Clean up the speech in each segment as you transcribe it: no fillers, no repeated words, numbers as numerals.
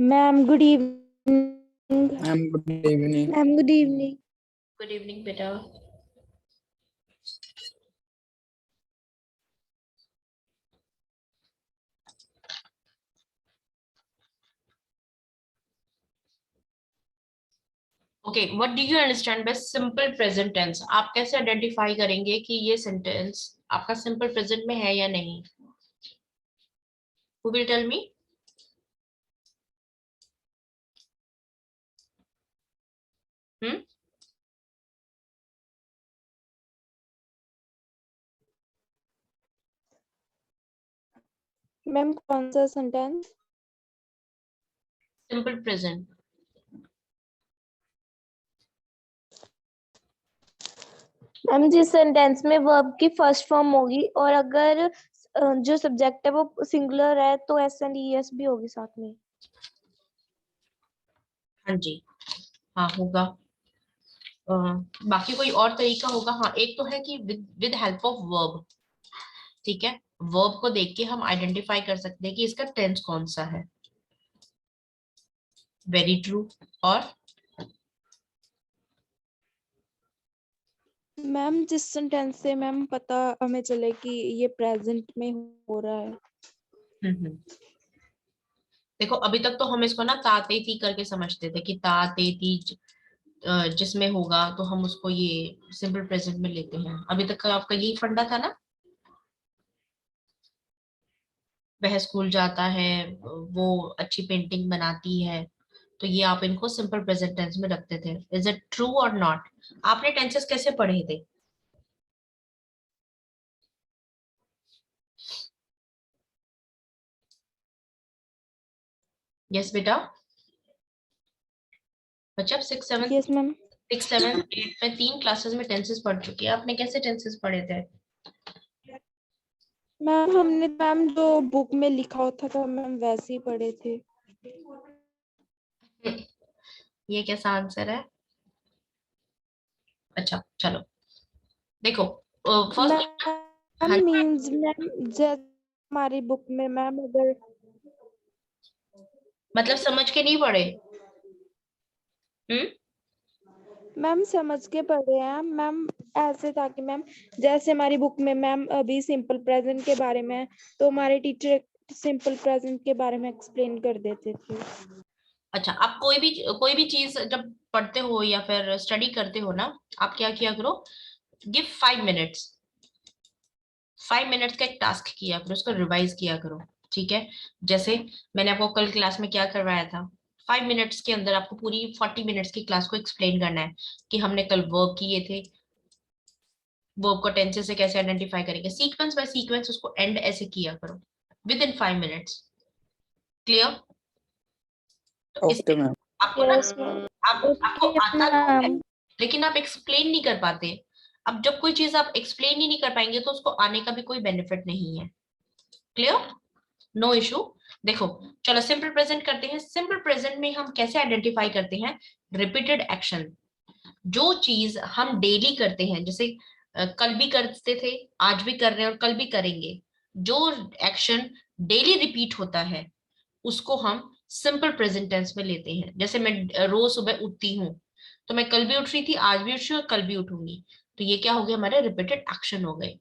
Ma'am good evening. Ma'am good evening. Ma'am good evening. Good evening बेटा। Okay, what do you understand by simple present tense? आप कैसे identify करेंगे कि ये sentence आपका simple present में है या नहीं? Who will tell me? Hmm ma'am कौन सा सेंटेंस? Simple present. मैम जिस सेंटेंस में वर्ब की फर्स्ट फॉर्म होगी और अगर जो सब्जेक्ट है वो सिंगुलर है तो एस एंड ईएस भी होगी साथ में। हाँ जी, हाँ होगा। बाकी कोई और तरीका होगा? हाँ, एक तो है कि विद हेल्प ऑफ वर्ब। ठीक है, वर्ब को देख के हम आइडेंटिफाई कर सकते हैं कि इसका टेंस कौन सा है। Very true. और मैम जिस सेंटेंस से मैम पता हमें चले कि ये प्रेजेंट में हो रहा है। हम्म देखो, अभी तक तो हम इसको ना ताते ती करके समझते थे कि ताते ती जिसमें होगा तो हम उसको ये सिंपल प्रेजेंट में लेते हैं। अभी तक का आपका यही फंडा था ना। वह स्कूल जाता है, वो अच्छी पेंटिंग बनाती है, तो ये आप इनको सिंपल प्रेजेंट टेंस में रखते थे। इज इट ट्रू और नॉट? आपने टेंसेस कैसे पढ़े थे? यस बेटा। बच्चा यस मैम। 6 7 8 में 3 क्लासेस में टेंसेस पढ़ चुकी है। आपने कैसे टेंसेस पढ़े थे? मैम हमने मैम जो बुक में लिखा होता था मैम वैसे ही पढ़े थे। ये कैसा आंसर है? अच्छा चलो, देखो फर्स्ट। मैम हाँ, मींस मैम जैसे हमारी बुक में मैम अगर मतलब समझ के नहीं पढ़े? हम्म मैम समझ के पढ़े हैं मैम। ऐसे था कि मैम जैसे हमारी बुक में मैम अभी सिंपल प्रेजेंट के बारे में तो हमारे टीचर सिंपल प्रेजेंट के बारे में एक्सप्लेन कर देते थे। अच्छा, आप कोई भी चीज जब पढ़ते हो या फिर स्टडी करते हो ना, आप क्या किया करो? Give 5 minutes. 5 मिनट्स का एक टास्क किया करो, उसको रिवाइज किया करो। ठीक है, जैसे मैंने आपको कल क्लास में क्या करवाया था। 5 मिनट्स के अंदर आपको पूरी 40 मिनट्स की क्लास को एक्सप्लेन करना है कि हमने कल वर्क किए थे, वर्ब को टेंसेस से कैसे आइडेंटिफाई करेंगे, सीक्वेंस बाय सीक्वेंस उसको एंड ऐसे किया करो विद इन 5 मिनट्स। क्लियर? तो ओके इससे मैम। आपको ना, यस मैम। आपको ओके आता तो है, मैम। लेकिन आप एक्सप्लेन नहीं कर पाते। अब जब कोई चीज आप एक्सप्लेन ही नहीं कर पाएंगे तो उसको आने का भी कोई बेनिफिट नहीं है। क्लियर? No issue. देखो, चलो सिंपल प्रेजेंट करते हैं। सिंपल प्रेजेंट में हम कैसे आइडेंटिफाई करते हैं? Repeated action. जो चीज हम डेली करते हैं, जैसे कल भी करते थे, आज भी कर रहे हैं और कल भी करेंगे, जो एक्शन डेली रिपीट होता है उसको हम सिंपल प्रेजेंट टेंस में लेते हैं। जैसे मैं रोज सुबह उठती हूँ, तो मैं कल भी उठ रही थी, आज भी उठ रही हूँ और कल भी उठूंगी, तो ये क्या हो गया? हमारे रिपीटेड एक्शन हो गए।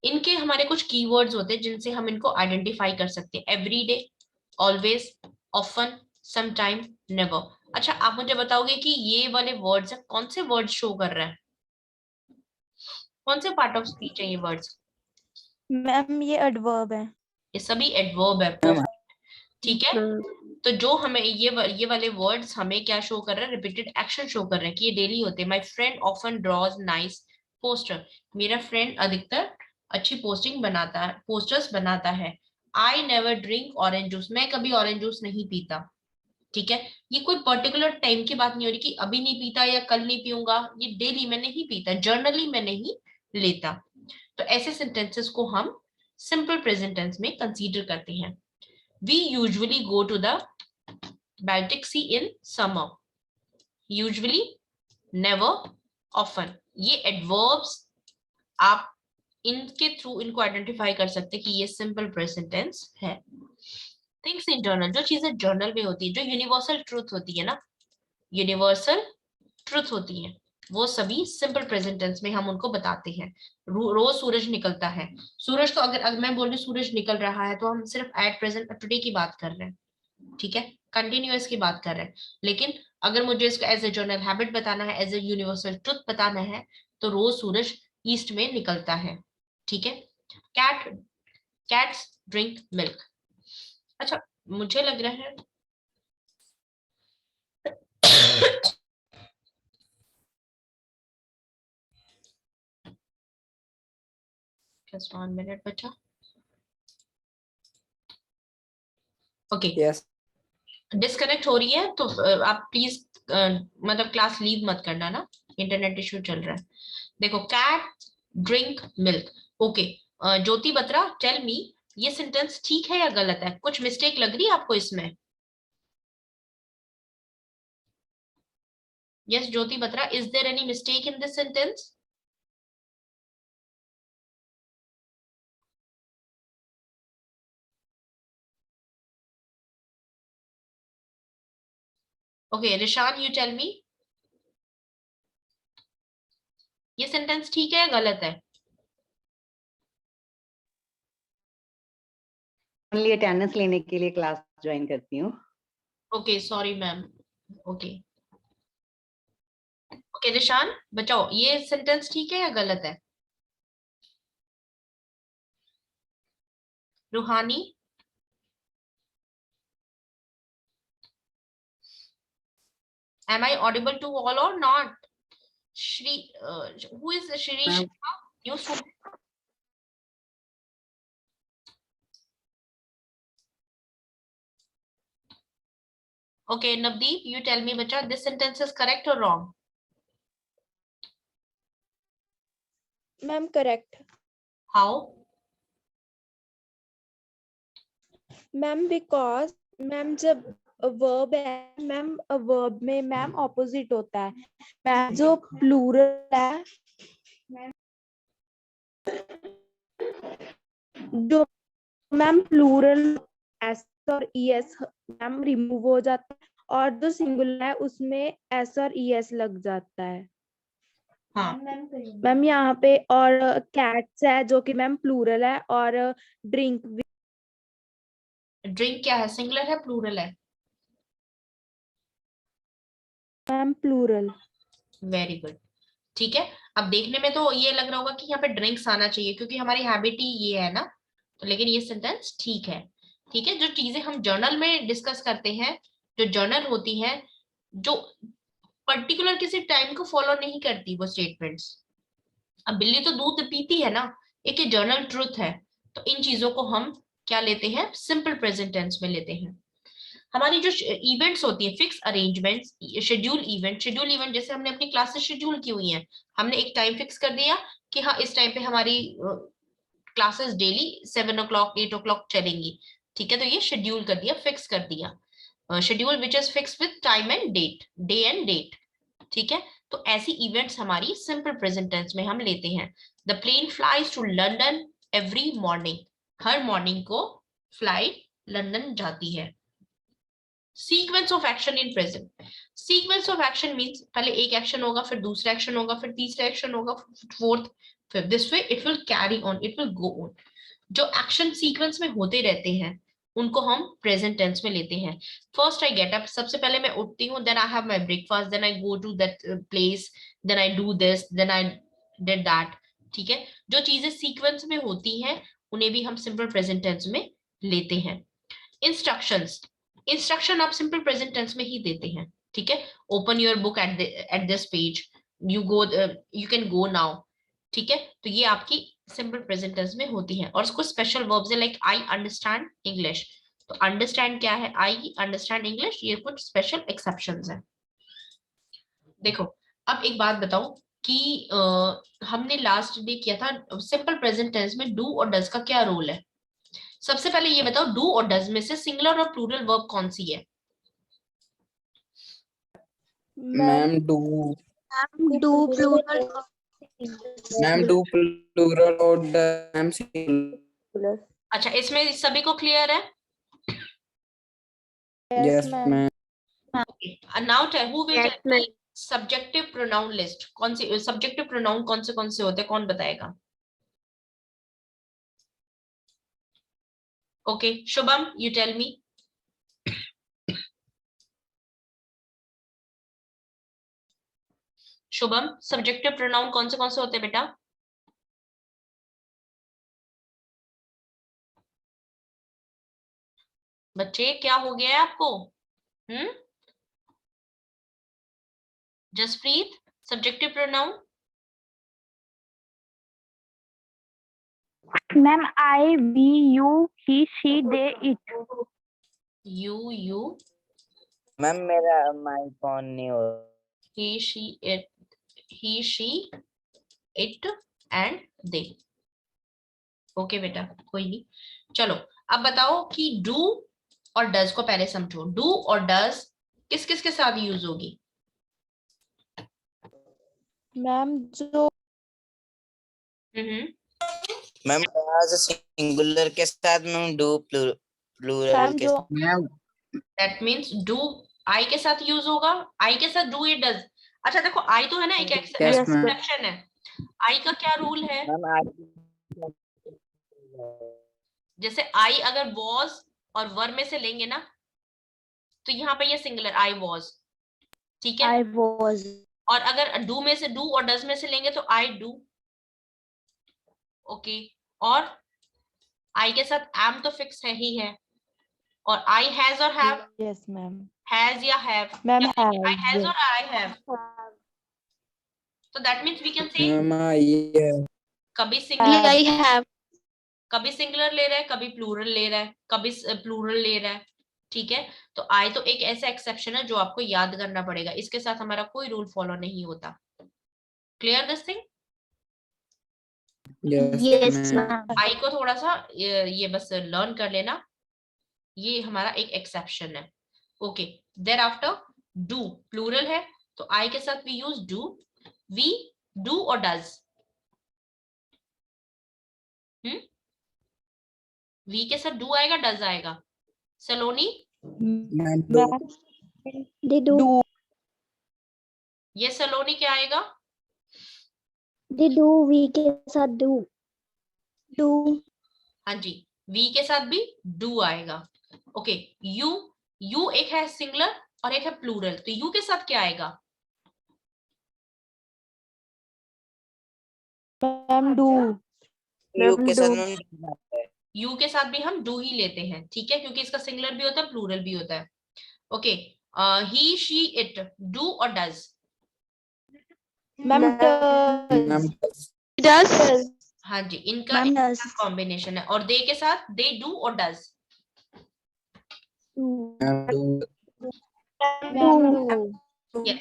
इनके हमारे कुछ कीवर्ड्स होते हैं जिनसे हम इनको आइडेंटिफाई कर सकते हैं। Everyday, always, often, sometime, never. अच्छा, आप मुझे बताओगे कि ये वाले वर्ड्स है, कौन से वर्ड शो कर रहा है? कौन से पार्ट ऑफ स्पीच है ये वर्ड्स? मैम ये एडवर्ब है। ये सभी एडवर्ब है। मैम ठीक है, तो जो हमें ये वाले वर्ड्स हमें क्या शो कर रहे हैं? रिपीटेड एक्शन शो कर रहे हैं कि ये डेली होते हैं। My friend often draws nice poster. मेरा फ्रेंड अधिकतर अच्छी पोस्टिंग बनाता है, पोस्टर्स बनाता है। I never drink orange juice. मैं कभी ऑरेंज जूस नहीं पीता। ठीक है, ये कोई पर्टिकुलर टाइम की बात नहीं हो रही कि अभी नहीं पीता या कल नहीं पीऊंगा। ये डेली मैं नहीं पीता, जर्नली मैं नहीं लेता। तो ऐसे सेंटेंसेस को हम सिंपल प्रेजेंट टेंस में कंसीडर करते हैं। We usually go to the Baltic Sea in summer. Usually, never, often. ये adverbs आप इनके थ्रू इनको आइडेंटिफाई कर सकते हैं कि ये सिंपल प्रेजेंट टेंस है। थिंग्स इन जर्नल, जो चीजें जर्नल में होती है, जो यूनिवर्सल ट्रूथ होती है ना, यूनिवर्सल ट्रूथ होती है, वो सभी सिंपल प्रेजेंट टेंस में हम उनको बताते हैं। रोज सूरज निकलता है, सूरज तो अगर मैं बोल रही हूँ सूरज निकल रहा है तो हम सिर्फ एट प्रेजेंट टुडे की बात कर रहे हैं, ठीक है, कंटिन्यूअस की बात कर रहे हैं। लेकिन अगर मुझे इसको एज ए जर्नल हैबिट बताना है, एज ए यूनिवर्सल ट्रुथ बताना है, तो रोज सूरज ईस्ट में निकलता है, ठीक है। Cat cats drink milk. अच्छा, मुझे लग रहा है जस्ट 1 मिनट बच्चा। ओके, यस डिस्कनेक्ट हो रही है तो आप प्लीज मतलब क्लास लीव मत करना ना, इंटरनेट इशू चल रहा है। देखो, कैट ड्रिंक मिल्क। ओके, ज्योति बत्रा, टेल मी, ये सेंटेंस ठीक है या गलत है? कुछ मिस्टेक लग रही है आपको इसमें? Yes Jyoti Batra, is there any mistake in this sentence? Okay Rishan, you tell me, ये सेंटेंस ठीक है या गलत है? ओनली अटेंडेंस लेने के लिए क्लास ज्वाइन करती हूँ। Okay sorry ma'am. Okay okay Rishan बचाओ, ये सेंटेंस ठीक है या गलत है? रूहानी, am I audible to all or not? Shri, who is Shri ma'am Shah? New student. Okay, Navdeep, you tell me, bacha, this sentence is correct or wrong? Ma'am correct. How? Ma'am because ma'am जब verb है ma'am, verb में ma'am opposite होता है ma'am, जो plural है जो ma'am plural S और E S ma'am remove हो जाता है, और जो सिंगुलर है उसमें एस और ई एस लग जाता है। हाँ मैम यहाँ पे और कैट्स है जो कि मैम प्लूरल है, और ड्रिंक ड्रिंक क्या है, सिंगुलर है प्लूरल है? Ma'am plural. वेरी गुड, ठीक है। अब देखने में तो ये लग रहा होगा कि यहाँ पे ड्रिंक्स आना चाहिए क्योंकि हमारी हैबिट ही ये है ना, तो लेकिन ये सेंटेंस ठीक है। ठीक है, जो चीजें हम जर्नल में डिस्कस करते हैं, जो जर्नल होती है, जो पर्टिकुलर किसी टाइम को फॉलो नहीं करती वो स्टेटमेंट्स। अब बिल्ली तो दूध पीती है ना, एक ये जर्नल ट्रुथ है। तो इन चीजों को हम क्या लेते हैं, सिंपल प्रेजेंट टेंस में लेते हैं। हमारी जो इवेंट्स होती है, फिक्स अरेंजमेंट्स, शेड्यूल इवेंट जैसे हमने अपनी क्लासेस शेड्यूल की हुई हैं, हमने एक टाइम फिक्स कर दिया कि हाँ इस टाइम पे हमारी क्लासेस डेली 7 o'clock 8 o'clock चलेंगी, ठीक है, तो ये शेड्यूल कर दिया, फिक्स कर दिया, schedule which is fix with time and date, day and date, ठीक है। तो ऐसी इवेंट्स हमारी सिंपल प्रेजेंट टेंस में हम लेते हैं। The plane flies to London every morning, हर मॉर्निंग को फ्लाइट लंदन जाती है। Sequence of action in present, sequence of action means पहले एक एक्शन होगा, फिर दूसरा एक्शन होगा, फिर तीसरा एक्शन होगा, फोर्थ, फिर this way it will carry on, it will go on. जो एक्शन सीक्वेंस में होते रहते हैं उनको हम प्रेजेंट टेंस में लेते हैं। फर्स्ट आई गेट अप, सबसे पहले मैं उठती हूँ, then I have my breakfast, then I go to that place, then I do this, then I did that, ठीक है। जो चीजें सीक्वेंस में होती हैं उन्हें भी हम सिंपल प्रेजेंट टेंस में लेते हैं। इंस्ट्रक्शंस, इंस्ट्रक्शन आप सिंपल प्रेजेंट टेंस में ही देते हैं, ठीक है। Open your book at this page, you can go now, ठीक है। तो ये आपकी सिंपल प्रेजेंट टेंस में होती है। और उसको स्पेशल वर्ब्स है लाइक आई अंडरस्टैंड इंग्लिश, तो अंडरस्टैंड क्या है, आई अंडरस्टैंड इंग्लिश, ये कुछ स्पेशल एक्सेप्शंस हैं। देखो, अब एक बात बताओ कि हमने लास्ट डे किया था सिंपल प्रेजेंट टेंस में डू और डज का क्या रोल है। सबसे पहले ये बताओ, डू और डज में से सिंगुलर और प्लूरल वर्ब कौन सी है? Ma'am do plural ma'am do plural और मैम सिंगुलर। अच्छा, इसमें सभी को क्लियर है? Yes, ma'am. Okay. And now who will tell me subjective pronoun list? कौन सी subjective pronoun कौन से होते हैं, कौन बताएगा? Okay, Shubham, you tell me. Shubham, subjective pronoun कौन से होते हैं बेटा? बच्चे क्या हो गया है आपको? Jaspreet, subjective pronoun? Ma'am I, we, you, he, she, they, it. You ma'am मेरा माइक ऑन नहीं हो रहा। he she it and they। Okay बेटा, कोई नहीं। चलो अब बताओ कि डू और डज को पहले समझो। डू और डज किस किस के साथ यूज होगी? मैम जो मैम एज सिंगुलर के साथ मैम डू प्लूरल मैम के जो Ma'am, that means do I के साथ यूज होगा। आई के साथ डू, इट, डज। अच्छा देखो, आई तो है ना, एक Yes, ma'am. एक्सेप्शन है। आई का क्या रूल है? मैम आई जैसे आई अगर वॉज और वर में से लेंगे ना, तो यहाँ पे ये सिंगुलर आई वॉज, ठीक है। I was. और अगर डू में से, डू और डज में से लेंगे तो आई डू। ओके, और आई के साथ एम तो फिक्स है ही है, और आई हैज और हैव, यस मैम, हैज या have, ma'am I has have, और आई हैव। तो that means we can say ma'am, yeah. कभी सिंगुलर, आई हैव। कभी सिंगुलर ले रहा है, कभी प्लूरल ले रहा है, कभी प्लूरल ले रहा है, ठीक है। तो आई तो एक ऐसा एक्सेप्शन है जो आपको याद करना पड़ेगा, इसके साथ हमारा कोई रूल फॉलो नहीं होता। Clear this thing? Yes, ma'am. आई को थोड़ा सा ये बस लर्न कर लेना, ये हमारा एक एक्सेप्शन है। Okay, there after do plural है, तो आई के साथ we use do. We, do और डज। वी के साथ डू आएगा, डज आएगा। Saloni, Ma'am, do. They do. ये सलोनी क्या आएगा? दे डू, वी के साथ डू। डू। हाँ जी, वी के साथ भी डू आएगा। ओके, यू, यू एक है सिंगुलर और एक है प्लूरल, तो यू के साथ क्या आएगा? मैम डू, यू के साथ मैम यू के साथ भी हम डू ही लेते हैं, ठीक है, क्योंकि इसका सिंगुलर भी होता है, प्लूरल भी होता है। Okay, he, she, it, do और डज। मैम Ma'am, डज, हाँ जी, इनका मैम डज। कॉम्बिनेशन है। और दे के साथ दे, डू और डज। ma'am, do. Yes,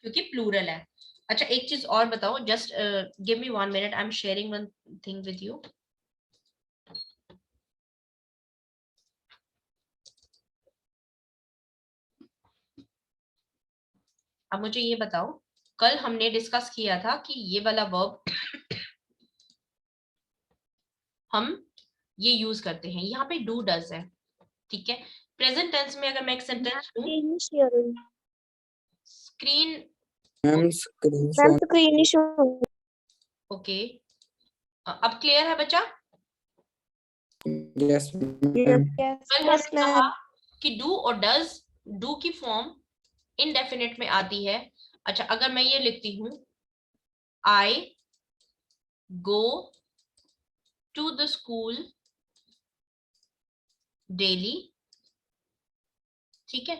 क्योंकि प्लूरल है। अच्छा एक चीज और बताओ, just give me 1 minute, I am sharing one thing with you. अब मुझे ये बताओ, कल हमने डिस्कस किया था कि ये वाला वर्ब हम ये यूज करते हैं, यहाँ पे डू डज है, ठीक है। प्रेजेंट टेंस में अगर मैं एक सेंटेंस दूं, screen, Ma'am, screen shot. Okay, अब क्लियर है बच्चा? Yes, ma'am. कल हमने कहा कि डू और डज, डू की फॉर्म इनडेफिनेट में आती है। अच्छा अगर मैं ये लिखती हूं, I go to the school daily, ठीक है।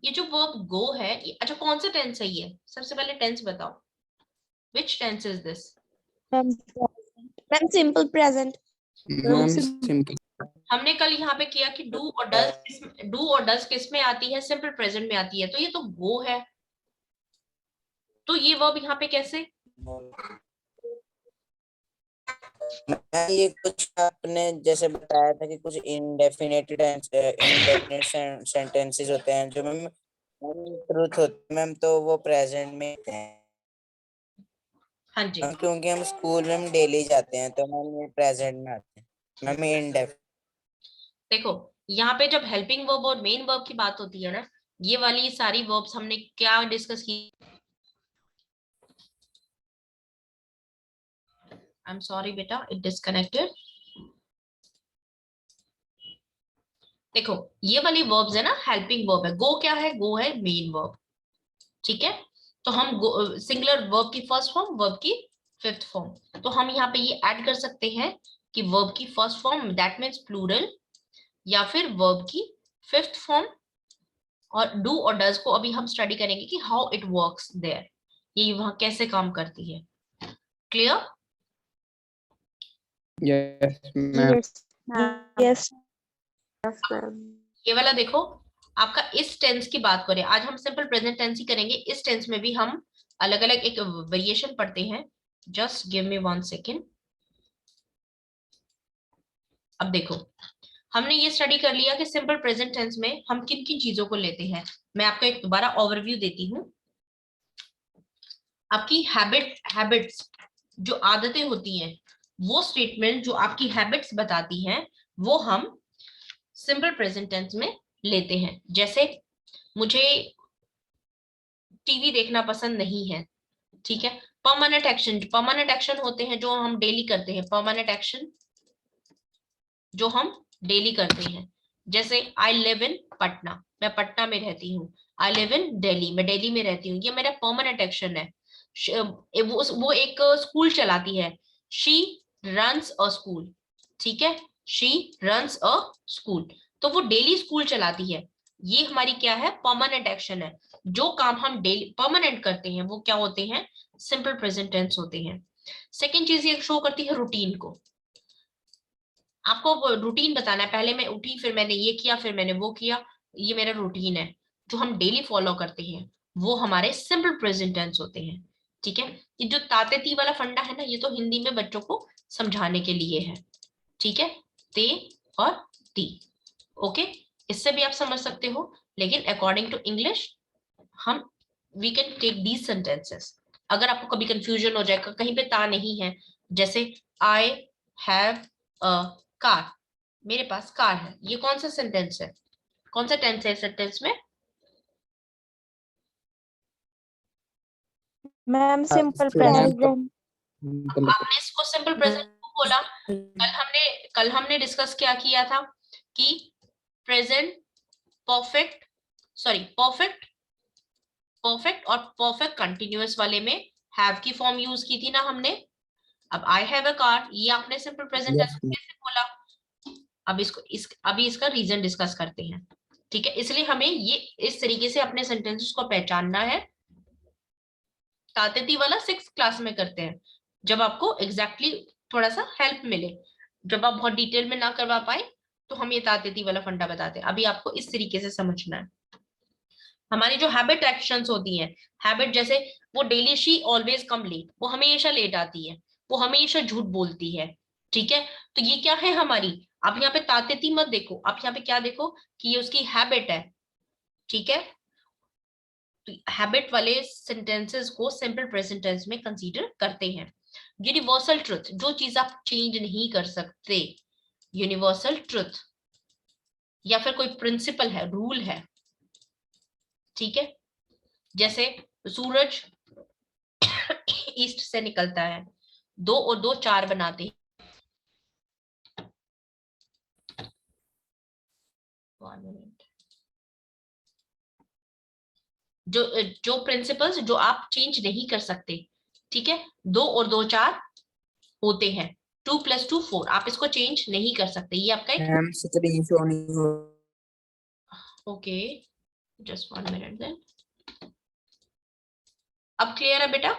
ये जो वर्ब गो है, अच्छा कौन सा टेंस है ये? सबसे पहले टेंस बताओ, which tense is this? Ma'am simple present. Ma'am, simple. हमने कल यहाँ पे किया कि डू और डज किस में आती है? सिंपल प्रेजेंट में आती है, तो ये तो गो है, तो ये वर्ब यहाँ पे कैसे? मैम ये कुछ आपने जैसे बताया था कि कुछ इनडेफिनेट सेंटेंसेस होते हैं जो मैम ट्रूथ होते हैं मैम, तो वो प्रेजेंट में होते हैं। हाँ जी, क्योंकि हम स्कूल में डेली जाते हैं तो मैम ये प्रेजेंट में आते हैं मैम, इनडेफिनेट। देखो यहाँ पे जब हेल्पिंग वर्ब और मेन वर्ब की बात होती है ना, ये वाली सारी वर्ब्स हमने क्या डिस्कस की, आई एम सॉरी बेटा, इट डिस्कनेक्टेड। देखो ये वाली वर्ब्स है ना, हेल्पिंग वर्ब है, गो क्या है, गो है मेन वर्ब, ठीक है। तो हम सिंगुलर वर्ब की फर्स्ट फॉर्म, वर्ब की फिफ्थ फॉर्म, तो हम यहाँ पे ये ऐड कर सकते हैं कि वर्ब की first form that means plural, या फिर वर्ब की फिफ्थ फॉर्म। और डू और डज को अभी हम स्टडी करेंगे कि हाउ इट वर्क्स देयर, ये वहां कैसे काम करती है। क्लियर? Yes, ma'am. यस ये वाला देखो, आपका इस टेंस की बात करें, आज हम सिंपल प्रेजेंट टेंस ही करेंगे। इस टेंस में भी हम अलग अलग एक वेरिएशन पढ़ते हैं। Just give me 1 second. अब देखो, हमने ये स्टडी कर लिया कि सिंपल प्रेजेंट टेंस में हम किन किन चीजों को लेते हैं। मैं आपको एक दोबारा ओवरव्यू देती हूँ। आपकी हैबिट्स जो आदतें होती हैं, वो स्टेटमेंट जो आपकी हैबिट्स बताती हैं, वो हम सिंपल प्रेजेंट टेंस में लेते हैं। जैसे मुझे टीवी देखना पसंद नहीं है, ठीक है। परमानेंट एक्शन होते हैं जो हम डेली करते हैं, परमानेंट एक्शन जो हम डेली करते हैं। जैसे आई लिव इन पटना, मैं पटना में रहती हूँ। आई लिव इन दिल्ली, मैं दिल्ली में रहती हूँ। ये मेरा परमानेंट एक्शन है। वो एक स्कूल चलाती है, शी रन्स अ स्कूल, ठीक है, शी रन्स अ स्कूल, तो वो डेली स्कूल चलाती है। ये हमारी क्या है, परमानेंट एक्शन है। जो काम हम डेली परमानेंट करते हैं वो क्या होते हैं, सिंपल प्रेजेंट टेंस होते हैं। सेकेंड चीज ये शो करती है रूटीन को। आपको रूटीन बताना है, पहले मैं उठी, फिर मैंने ये किया, फिर मैंने वो किया, ये मेरा रूटीन है जो हम डेली फॉलो करते हैं, वो हमारे सिंपल प्रेजेंट टेंस होते हैं, ठीक है। ये जो ताते ती वाला फंडा है ना, ये तो हिंदी में बच्चों को समझाने के लिए है, ठीक है, ते और ती, ओके। इससे भी आप समझ सकते हो, लेकिन अकॉर्डिंग टू इंग्लिश हम we can take these sentences. अगर आपको कभी कंफ्यूजन हो जाएगा, कहीं पे ता नहीं है, जैसे आई हैव अ कार, मेरे पास कार है, ये कौन सा सेंटेंस है, कौन सा टेंस है सेंटेंस में? Ma'am simple Present. प्रेजेंट। आपने इसको सिंपल प्रेजेंट क्यों बोला? कल हमने डिस्कस क्या किया था कि प्रेजेंट परफेक्ट परफेक्ट और परफेक्ट कंटिन्यूअस वाले में हैव की फॉर्म यूज की थी ना हमने। अब आई हैव अ कार, ये आपने सिंपल प्रेजेंट Yes, ma'am. कैसे बोला? अब अभी इसका रीजन डिस्कस करते हैं, ठीक है। इसलिए हमें ये इस तरीके से अपने सेंटेंसेस को पहचानना है। तातेती वाला 6th क्लास में करते हैं, जब आपको एग्जैक्टली थोड़ा सा हेल्प मिले। जब आप बहुत डिटेल में ना करवा पाए तो हम ये तातेती वाला फंडा बताते हैं। अभी आपको इस तरीके से समझना है। हमारी जो हैबिट एक्शंस होती हैं, हैबिट जैसे वो daily she always come late, वो हमेशा लेट आती है, वो हमेशा झूठ बोलती है, ठीक है। तो ये क्या है हमारी, आप यहाँ पे तातेती मत देखो, आप यहाँ पे क्या देखो कि ये उसकी हैबिट है, ठीक है। तो हैबिट वाले सेंटेंसेस को सिंपल प्रेजेंट टेंस में कंसीडर करते हैं। यूनिवर्सल ट्रुथ, जो चीज आप चेंज नहीं कर सकते, यूनिवर्सल ट्रुथ, या फिर कोई प्रिंसिपल है, रूल है, ठीक है। जैसे सूरज ईस्ट से निकलता है, 2 और 2 4 बनाते हैं। जो प्रिंसिपल्स जो आप चेंज नहीं कर सकते, ठीक है, 2 और 2 4 होते हैं, 2 + 2 4, आप इसको चेंज नहीं कर सकते। ये आपका एक Ma'am, screen show नहीं हो ओके, जस्ट 1 मिनट देन। अब क्लियर है बेटा?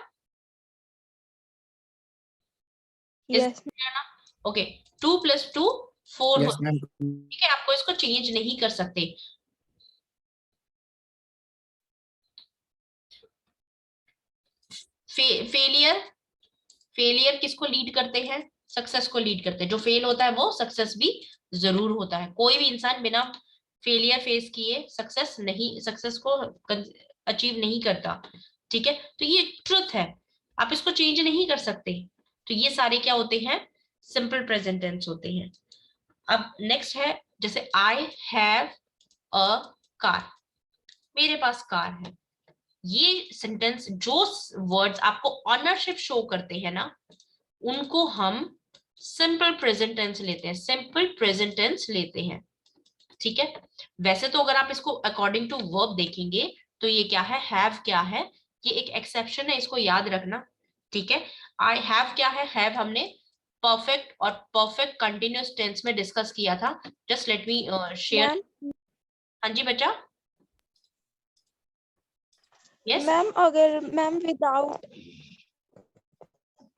Yes okay, 2 + 2 4 Yes, ma'am. ठीक है, आपको इसको चेंज नहीं कर सकते। फेलियर किसको लीड करते हैं, सक्सेस को लीड करते हैं। जो फेल होता है वो सक्सेस भी जरूर होता है। कोई भी इंसान बिना फेलियर फेस किए सक्सेस को अचीव नहीं करता, ठीक है। तो ये ट्रुथ है, आप इसको चेंज नहीं कर सकते। तो ये सारे क्या होते हैं, सिंपल प्रेजेंट टेंस होते हैं। अब नेक्स्ट है जैसे आई हैव अ कार, मेरे पास कार है। ये सेंटेंस जो वर्ड्स आपको ऑनरशिप शो करते हैं ना, उनको हम सिंपल प्रेजेंट टेंस लेते हैं, सिंपल प्रेजेंट टेंस लेते हैं। ठीक है, वैसे तो अगर आप इसको अकॉर्डिंग टू वर्ब देखेंगे तो ये क्या है, हैव क्या है, ये एक एक्सेप्शन है, इसको याद रखना। ठीक है, आई हैव क्या है, हैव हमने परफेक्ट और परफेक्ट कंटिन्यूअस टेंस में डिस्कस किया था। Just let me share. Ma'am हाँ जी बच्चा, यस मैम अगर मैम विदाउट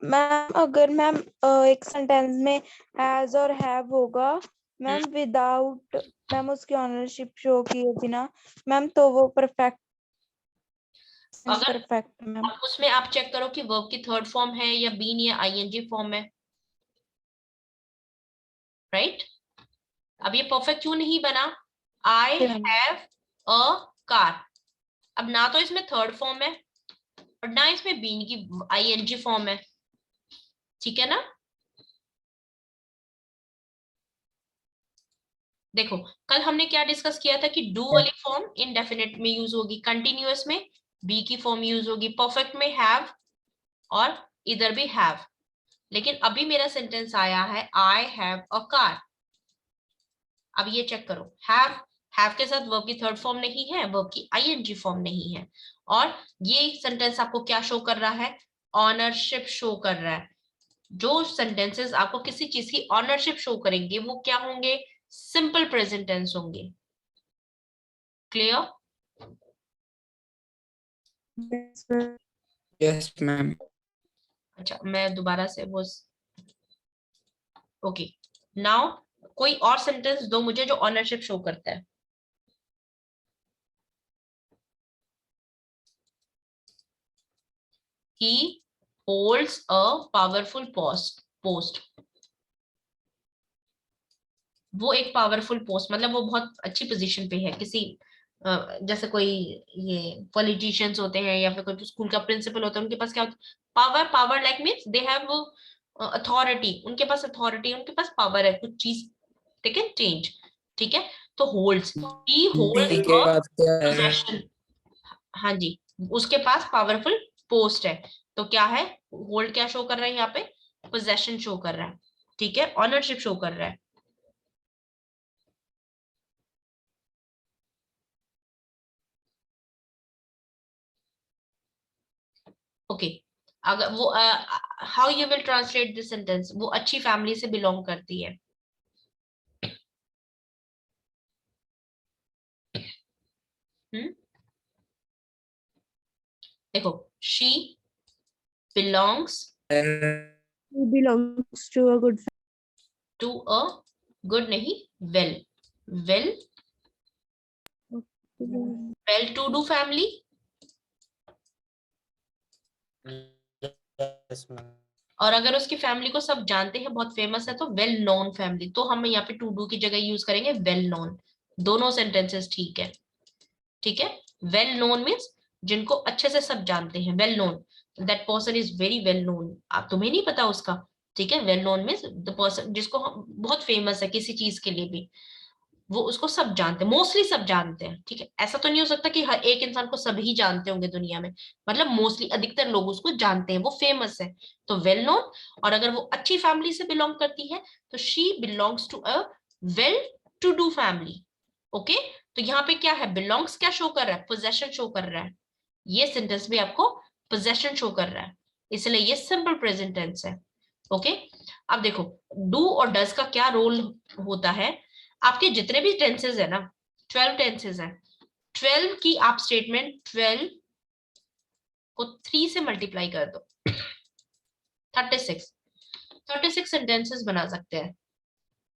मैम एक सेंटेंस में हैज और हैव होगा मैम, विदाउट मैम उसकी ऑनरशिप शो किए बिना मैम, तो वो परफेक्ट अगर मैम। अब उसमें आप चेक करो कि वर्ब की थर्ड फॉर्म है या बीन या आईएनजी फॉर्म है, राइट? अब ये परफेक्ट क्यों नहीं बना? आई हैव अ कार, अब ना तो इसमें थर्ड फॉर्म है और ना इसमें बीन की आईएनजी फॉर्म है। ठीक है ना? देखो कल हमने क्या डिस्कस किया था कि डू वाली फॉर्म इनडेफिनेट में यूज होगी, कंटिन्यूअस में बी की फॉर्म यूज होगी, परफेक्ट में हैव और इधर भी हैव। लेकिन अभी मेरा सेंटेंस आया है आई हैव अ कार। अब ये चेक करो, हैव के साथ वर्ब की थर्ड फॉर्म नहीं है, वर्ब की आईएनजी फॉर्म नहीं है, और ये सेंटेंस आपको क्या शो कर रहा है? ऑनरशिप शो कर रहा है। जो सेंटेंसेस आपको किसी चीज की ऑनरशिप शो करेंगे वो क्या होंगे? सिंपल प्रेजेंट टेंस होंगे। क्लियर? Yes, ma'am. अच्छा मैं दोबारा से वो, ओके नाउ कोई और सेंटेंस दो मुझे जो ऑनरशिप शो करता है। He holds a powerful post। वो एक पावरफुल पोस्ट मतलब वो बहुत अच्छी पोजीशन पे है किसी जैसे कोई ये पॉलिटिशियंस होते हैं या फिर कोई स्कूल का प्रिंसिपल होता है, उनके पास क्या होता है? Power like means they have authority, उनके पास अथॉरिटी, उनके पास पावर है कुछ चीज, ठीक है, चेंज। ठीक है, तो होल्ड्स, ही होल्ड्स B के अ बाद क्या है? पोजेशन। हाँ जी, उसके पास पावरफुल पोस्ट है, तो क्या है, होल्ड क्या शो कर रहा है यहाँ पे? पोजेशन शो कर रहा है। ठीक है, ऑनरशिप शो कर रहा है। ओके अगर वो how you will translate this sentence, वो अच्छी फैमिली से बिलोंग करती है। देखो she belongs belongs to a good to a good नहीं, well well family. Well to do family. Yes, ma'am. और अगर उसकी फैमिली को सब जानते हैं, बहुत फेमस है, तो वेल नोन फैमिली, तो हम यहाँ पे टू डू की जगह यूज करेंगे वेल नोन। दोनों सेंटेंसेस ठीक है। ठीक है, वेल नोन मीन्स जिनको अच्छे से सब जानते हैं, well known, that person is very well known, आप तुम्हें नहीं पता उसका। ठीक है, well known means the person जिसको हम बहुत फेमस है किसी चीज के लिए भी, वो उसको सब जानते हैं, मोस्टली सब जानते हैं। ठीक है, ऐसा तो नहीं हो सकता कि हर एक इंसान को सभी जानते होंगे दुनिया में, मतलब मोस्टली अधिकतर लोग उसको जानते हैं, वो फेमस है, तो वेल नोन। और अगर वो अच्छी फैमिली से बिलोंग करती है तो she belongs to a well to do family. Okay, तो यहाँ पे क्या है, बिलोंग्स क्या शो कर रहा है? पोजेशन शो कर रहा है। ये सेंटेंस भी आपको पोजेशन शो कर रहा है, इसलिए ये सिंपल प्रेजेंट टेंस है। ओके, अब देखो डू और डज का क्या रोल होता है। आपके जितने भी टेंसेस है ना, 12 टेंसेस हैं, 12 की आप स्टेटमेंट 12 को 3 से मल्टीप्लाई कर दो, 36 सेंटेंसेस बना सकते हैं।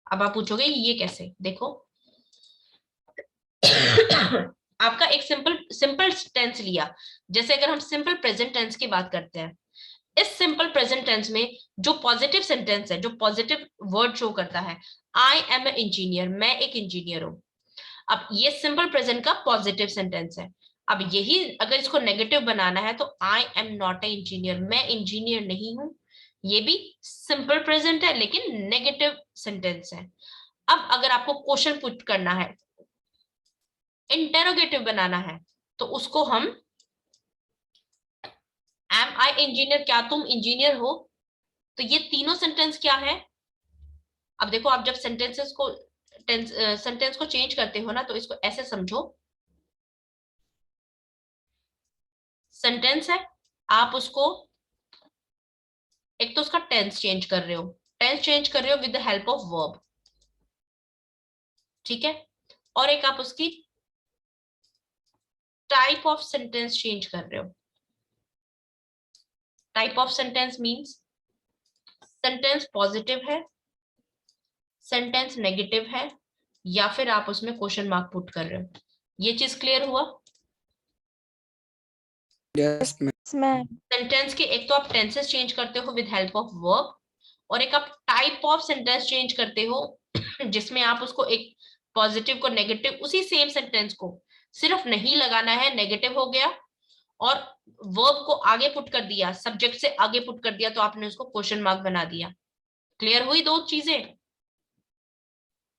अब आप पूछोगे ये कैसे? देखो आपका एक सिंपल टेंस लिया, जैसे अगर हम सिंपल प्रेजेंट टेंस की बात करते हैं, इस सिंपल प्रेजेंट टेंस में जो पॉजिटिव सेंटेंस है, जो पॉजिटिव वर्ड शो करता है, आई एम ए इंजीनियर, मैं एक इंजीनियर हूं। अब ये सिंपल प्रेजेंट का पॉजिटिव सेंटेंस है। अब यही अगर इसको नेगेटिव बनाना है तो I am not a engineer, मैं इंजीनियर नहीं हूं, ये भी सिंपल प्रेजेंट है लेकिन नेगेटिव सेंटेंस है। अब अगर आपको क्वेश्चन पुट करना है, इंटेरोगेटिव बनाना है, तो उसको हम एम आई इंजीनियर, क्या तुम इंजीनियर हो, तो ये तीनों सेंटेंस क्या है। अब देखो, आप जब सेंटेंस को चेंज करते हो ना, तो इसको ऐसे समझो, सेंटेंस है, आप उसको एक तो उसका टेंस चेंज कर रहे हो, with the help of verb, ठीक है, और एक आप उसकी टाइप ऑफ सेंटेंस चेंज कर रहे हो। Type of sentence means sentence positive है, सेंटेंस नेगेटिव है, या फिर आप उसमें क्वेश्चन मार्क पुट कर रहे हो। ये चीज क्लियर हुआ। Yes, ma'am. मैम सेंटेंस के एक तो आप टेंसेस चेंज करते हो विद हेल्प ऑफ वर्ब, और एक आप टाइप ऑफ सेंटेंस चेंज करते हो जिसमें आप उसको एक पॉजिटिव को नेगेटिव, उसी सेम सेंटेंस को सिर्फ नहीं लगाना है, नेगेटिव हो गया, और वर्ब को आगे पुट कर दिया, सब्जेक्ट से आगे पुट कर दिया, तो आपने उसको क्वेश्चन मार्क बना दिया। क्लियर हुई दो चीजें।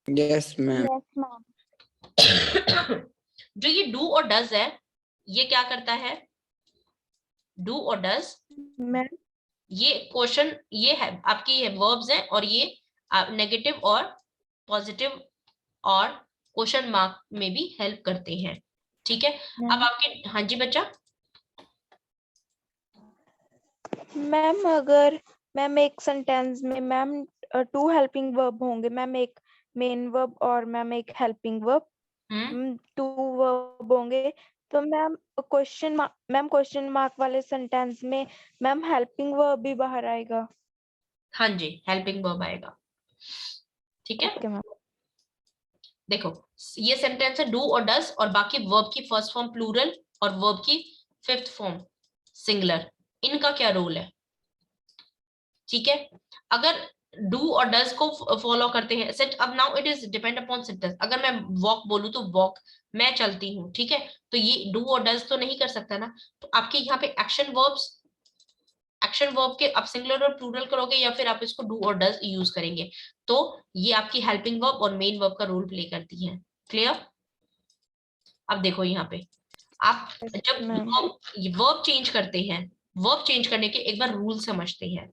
Yes, ma'am. यस मैम जो ये डू और डज है, ये क्या करता है, डू और डज, मैम ये क्वेश्चन, ये है आपकी वर्ब्स हैं, और ये नेगेटिव और पॉजिटिव और क्वेश्चन मार्क में भी हेल्प करते हैं, ठीक है। अब आपके, हाँ जी बच्चा, मैम अगर मैम एक सेंटेंस में मैम 2 हेल्पिंग वर्ब होंगे मैम, एक मेन वर्ब और मैम एक हेल्पिंग वर्ब, 2 वर्ब होंगे, तो मैम क्वेश्चन मार्क वाले सेंटेंस में मैम हेल्पिंग वर्ब भी बाहर आएगा। हाँ जी, हेल्पिंग वर्ब आएगा, ठीक है। ओके मैम देखो, ये सेंटेंस है डू और डज, और बाकी वर्ब की फर्स्ट फॉर्म प्लूरल और वर्ब की फिफ्थ फॉर्म सिंगुलर, इनका क्या रोल है, ठीक है। अगर डू और डज को फॉलो करते हैं सेट, अब now it is depend upon sentence. अगर मैं वॉक बोलूं तो वॉक, मैं चलती हूँ, ठीक है, तो ये डू और डज तो नहीं कर सकता ना, तो आपके यहाँ पे एक्शन वर्ब्स, एक्शन वर्ब के आप सिंगुलर और प्लूरल करोगे, या फिर आप इसको डू और डज यूज करेंगे, तो ये आपकी हेल्पिंग वर्ब और मेन वर्ब का रोल प्ले करती है। क्लियर। अब देखो यहाँ पे, आप जब मैम वर्ब चेंज करते हैं, वर्ब चेंज करने के एक बार रूल समझते हैं,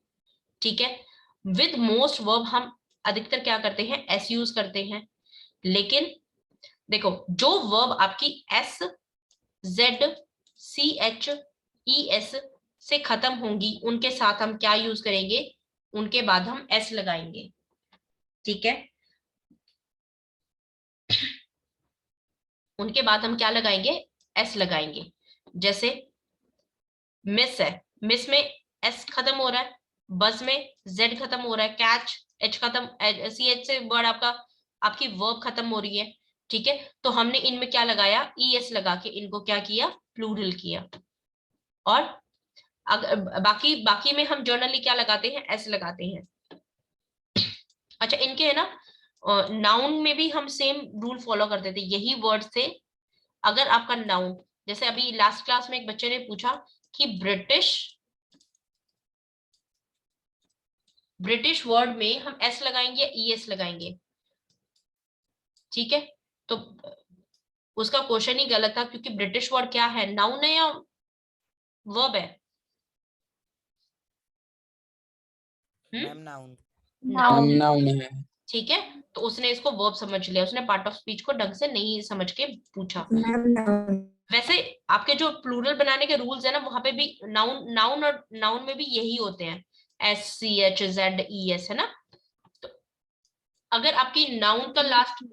ठीक है। विद मोस्ट वर्ब हम अधिकतर क्या करते हैं, एस यूज करते हैं, लेकिन देखो, जो वर्ब आपकी S, Z, C H, E S से खत्म होंगी, उनके साथ हम क्या यूज करेंगे, उनके बाद हम एस लगाएंगे, ठीक है। उनके बाद हम क्या लगाएंगे, एस लगाएंगे। जैसे मिस है, मिस में एस खत्म हो रहा है, बस में जेड खत्म हो रहा है, कैच एच खत्म, सी एच से वर्ड आपका, आपकी वर्ब खत्म हो रही है, ठीक है। तो हमने इनमें क्या लगाया, ई एस लगा के इनको क्या किया, प्लूरल किया। और अगर बाकी बाकी में हम जर्नली क्या लगाते हैं, एस लगाते हैं। अच्छा, इनके है ना, नाउन में भी हम सेम रूल फॉलो करते थे, यही वर्ड थे। अगर आपका नाउन, जैसे अभी लास्ट क्लास में एक बच्चे ने पूछा कि ब्रिटिश वर्ड में हम एस लगाएंगे या ई एस लगाएंगे, ठीक है। तो उसका क्वेश्चन ही गलत था, क्योंकि ब्रिटिश वर्ड क्या है, नाउन है या वर्ब है, मैम नाउन। नाउन, Noun है। ठीक है। तो उसने इसको वर्ब समझ लिया, उसने पार्ट ऑफ स्पीच को ढंग से नहीं समझ के पूछा। वैसे आपके जो प्लूरल बनाने के रूल्स है ना, वहां पे भी नाउन, नाउन और नाउन में भी यही होते हैं, S C H Z E S, है ना। तो अगर आपकी नाउन का लास्ट,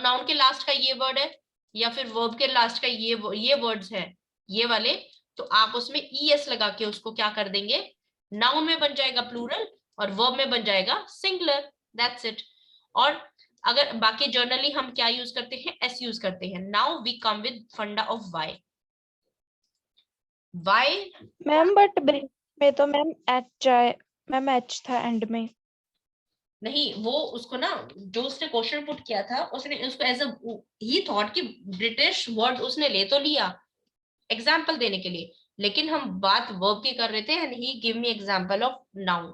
नाउन के लास्ट का ये वर्ड है, या फिर वर्ब के लास्ट का ये वर्ड्स है, ये वाले, तो आप उसमें ई एस लगा के उसको क्या कर देंगे, नाउन में बन जाएगा प्लूरल, और वर्ब में बन जाएगा सिंगुलर, दैट्स इट। और अगर बाकी जर्नली हम क्या यूज करते हैं, एस यूज करते हैं। Now we come with funda of Y. Y, ma'am but break में तो मैम एच था एंड में। नहीं, वो उसको ना, जो उसने क्वेश्चन पुट किया था, उसने उसको एज अ, ही थॉट कि ब्रिटिश वर्ड उसने ले तो लिया एग्जाम्पल देने के लिए, लेकिन हम बात वर्ब की कर रहे थे, and he give me example of noun.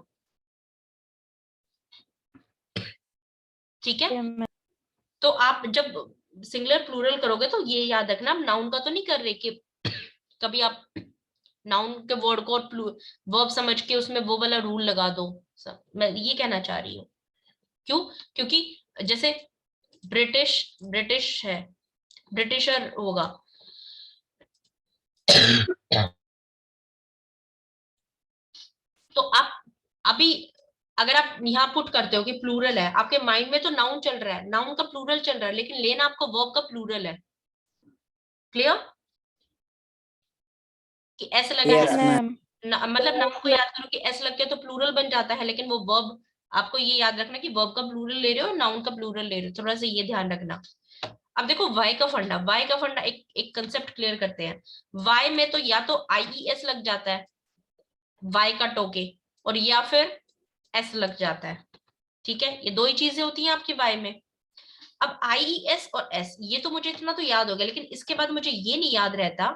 ठीक है। Yeah, ma'am. तो आप जब सिंगुलर प्लूरल करोगे तो ये याद रखना, आप नाउन का तो नहीं कर रहे कि कभी आप नाउन के वर्ड को वर्ब समझ के उसमें वो वाला रूल लगा दो। मैं ये कहना चाह रही हूँ। क्यों? क्योंकि जैसे ब्रिटिश है, ब्रिटिशर होगा, तो आप अभी अगर आप यहाँ पुट करते हो कि प्लूरल है, आपके माइंड में तो नाउन चल रहा है, नाउन का प्लूरल चल रहा है, लेकिन लेना आपको वर्ब का प्लूरल है। क्लियर? कि ऐसे लगा Yes, है ma'am. मतलब नाउन को याद करो कि ऐसे लग के तो प्लूरल बन जाता है, लेकिन वो वर्ब, आपको ये याद रखना कि वर्ब का प्लूरल ले रहे हो, नाउन का प्लूरल ले रहे हो, थोड़ा सा ये ध्यान रखना। अब देखो वाई का फंडा, एक कंसेप्ट क्लियर करते हैं। वाई में तो या तो IES लग जाता है वाई का टोके, और या फिर एस लग जाता है। ठीक है, ये दो ही चीजें होती हैं आपकी वाई में। अब IES और एस, ये तो मुझे इतना तो याद हो गया, लेकिन इसके बाद मुझे ये नहीं याद रहता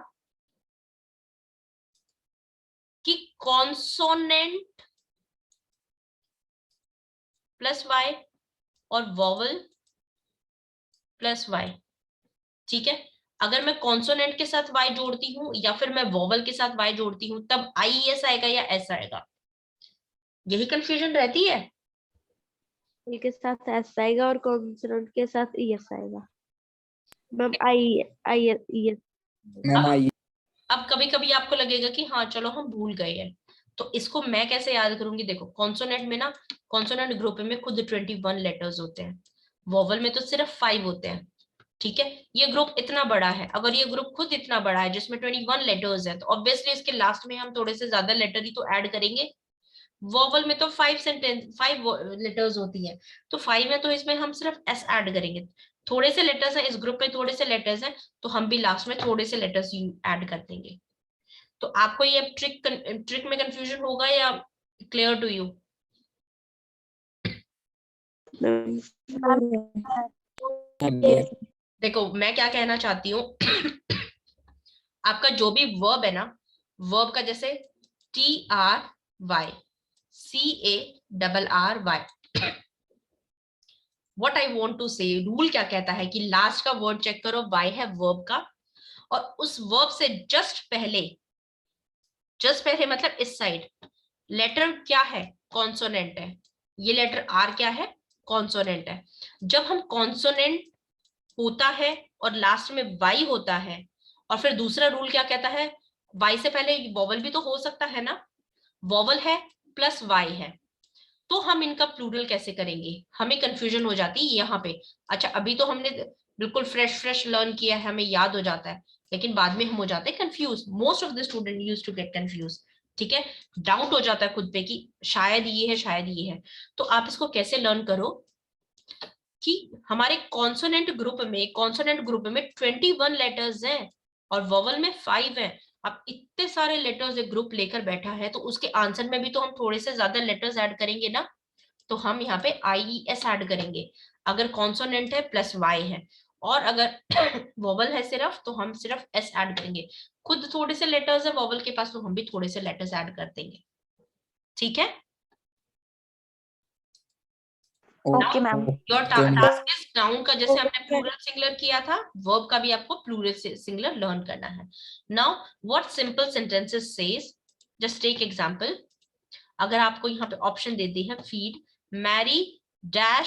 कि कॉन्सोनेंट प्लस वाई और वॉवल प्लस वाई। ठीक है, अगर मैं कॉन्सोनेंट के साथ वाई जोड़ती हूँ या फिर मैं वॉवल के साथ वाई जोड़ती हूँ, तब IES आएगा या एस आएगा, यही कंफ्यूजन रहती है। L के साथ S आएगा और कॉन्सोनेंट के साथ ES आएगा। मैम I Ma'am, I अब कभी कभी आपको लगेगा कि हाँ चलो हम भूल गए हैं, तो इसको मैं कैसे याद करूंगी? देखो कॉन्सोनेंट में ना, कॉन्सोनेंट ग्रुप में खुद 21 लेटर्स होते हैं, वोवल में तो सिर्फ 5 होते हैं। ठीक है, ये ग्रुप इतना बड़ा है, अगर ये ग्रुप खुद इतना बड़ा है जिसमें 21 लेटर्स है, तो ऑब्वियसली इसके लास्ट में हम थोड़े से ज्यादा लेटर ही तो ऐड करेंगे। वोवल में तो 5 लेटर्स होती है, तो 5 है तो इसमें हम सिर्फ एस ऐड करेंगे। थोड़े से लेटर्स हैं इस ग्रुप में, थोड़े से लेटर्स हैं, तो हम भी लास्ट में थोड़े से लेटर्स ऐड कर देंगे। तो आपको ये ट्रिक में कंफ्यूजन होगा या क्लियर टू यू? देखो मैं क्या कहना चाहती हूँ आपका जो भी वर्ब है ना, वर्ब का जैसे TRY CARRY, what I want to say, rule क्या कहता है कि लास्ट का वर्ड चेक करो, वाई है वर्ब का, और उस वर्ब से जस्ट पहले मतलब इस साइड लेटर क्या है? कॉन्सोनेंट है। ये लेटर R क्या है? कॉन्सोनेंट है। जब हम कॉन्सोनेंट होता है और लास्ट में वाई होता है, और फिर दूसरा रूल क्या कहता है? वाई से पहले वॉवल भी तो हो सकता है ना, वॉवल है प्लस वाई है, तो हम इनका प्लूरल कैसे करेंगे? हमें कंफ्यूजन हो जाती है यहाँ पे। अच्छा अभी तो हमने बिल्कुल फ्रेश लर्न किया है, हमें याद हो जाता है, लेकिन बाद में हम हो जाते हैं confuse. Most of the student used to get confuse. ठीक है, डाउट हो जाता है खुद पे कि शायद ये है शायद ये है। तो आप इसको कैसे लर्न करो कि हमारे कॉन्सोनेंट ग्रुप में 21 लेटर्स हैं और वोवल में 5 हैं। अब इतने सारे लेटर्स एक ग्रुप लेकर बैठा है, तो उसके आंसर में भी तो हम थोड़े से ज्यादा लेटर्स ऐड करेंगे ना, तो हम यहाँ पे IES ऐड करेंगे अगर कॉन्सोनेंट है प्लस वाई है, और अगर वोवल है सिर्फ तो हम सिर्फ एस ऐड करेंगे। खुद थोड़े से लेटर्स है वोवल के पास, तो हम भी थोड़े से लेटर्स ऐड कर देंगे। ठीक है, Okay, ma'am. Your task is noun का जैसे हमने प्लूरल सिंगुलर किया था, वर्ब का भी आपको प्लूरल सिंगुलर लर्न करना है। Now what simple sentences says, just take example. अगर आपको यहाँ पे ऑप्शन दे दी है, फीड मैरी डैश